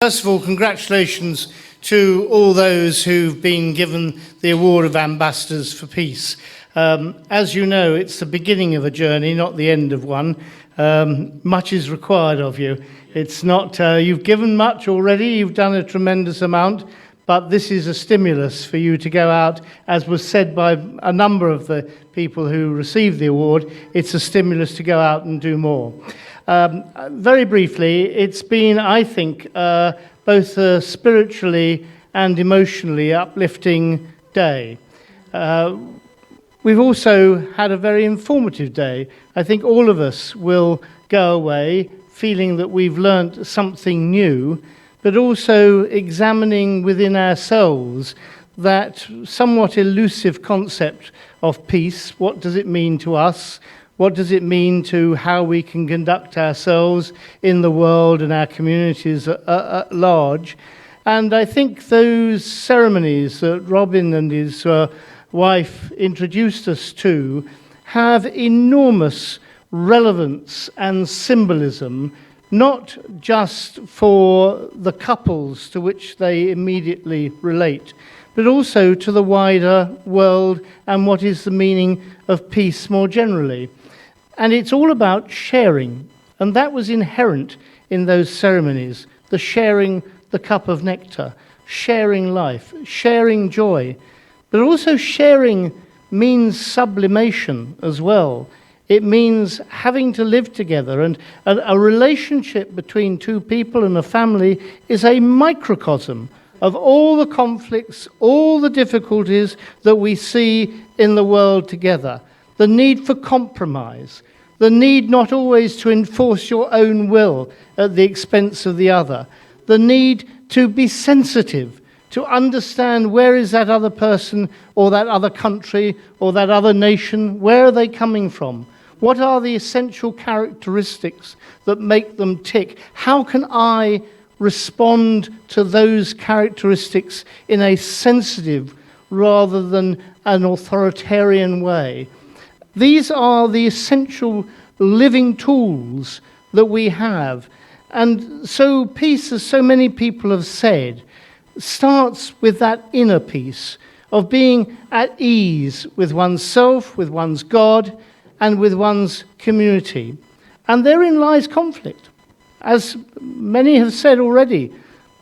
First of all, congratulations to all those who've been given the Award of Ambassadors for Peace. As you know, it's the beginning of a journey, not the end of one. Much is required of you. It's not, you've given much already, you've done a tremendous amount, but this is a stimulus for you to go out, as was said by a number of the people who received the award. It's a stimulus to go out and do more. Very briefly, it's been, I think, both a spiritually and emotionally uplifting day. We've also had a very informative day. I think all of us will go away feeling that we've learnt something new, but also examining within ourselves that somewhat elusive concept of peace. What does it mean to us? What does it mean to how we can conduct ourselves in the world and our communities at large? And I think those ceremonies that Robin and his wife introduced us to have enormous relevance and symbolism, not just for the couples to which they immediately relate, but also to the wider world and what is the meaning of peace more generally. And it's all about sharing, and that was inherent in those ceremonies, the sharing the cup of nectar, sharing life, sharing joy. But also sharing means sublimation as well. It means having to live together, and a relationship between two people and a family is a microcosm of all the conflicts, all the difficulties that we see in the world together. The need for compromise, the need not always to enforce your own will at the expense of the other, the need to be sensitive, to understand where is that other person or that other country or that other nation, where are they coming from? What are the essential characteristics that make them tick? How can I respond to those characteristics in a sensitive rather than an authoritarian way? These are the essential living tools that we have. And so peace, as so many people have said, starts with that inner peace of being at ease with oneself, with one's God, and with one's community. And therein lies conflict. As many have said already,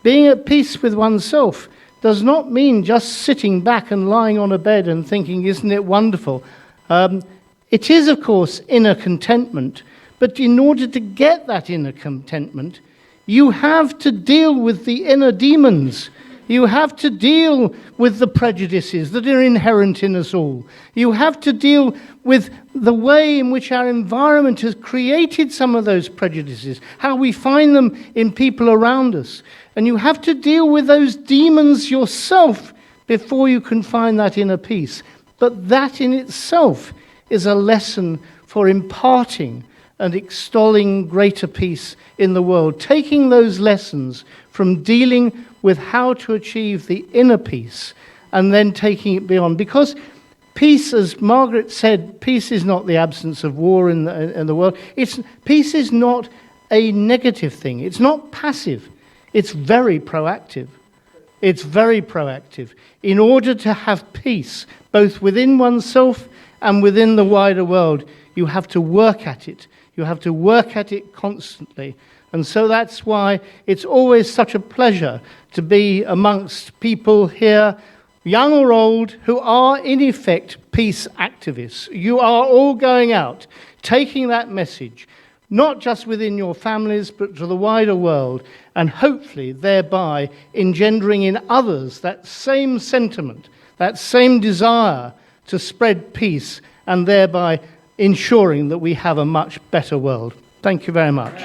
being at peace with oneself does not mean just sitting back and lying on a bed and thinking, isn't it wonderful? It is, of course, inner contentment, but in order to get that inner contentment, you have to deal with the inner demons. You have to deal with the prejudices that are inherent in us all. You have to deal with the way in which our environment has created some of those prejudices, how we find them in people around us. And you have to deal with those demons yourself before you can find that inner peace. But that in itself is a lesson for imparting and extolling greater peace in the world, taking those lessons from dealing with how to achieve the inner peace and then taking it beyond. Because peace, as Margaret said, peace is not the absence of war in the world. Peace is not a negative thing. It's not passive. It's very proactive. It's very proactive. In order to have peace, both within oneself and within the wider world, you have to work at it. You have to work at it constantly. And so that's why it's always such a pleasure to be amongst people here, young or old, who are in effect peace activists. You are all going out, taking that message, not just within your families, but to the wider world, and hopefully thereby engendering in others that same sentiment, that same desire to spread peace, and thereby ensuring that we have a much better world. Thank you very much.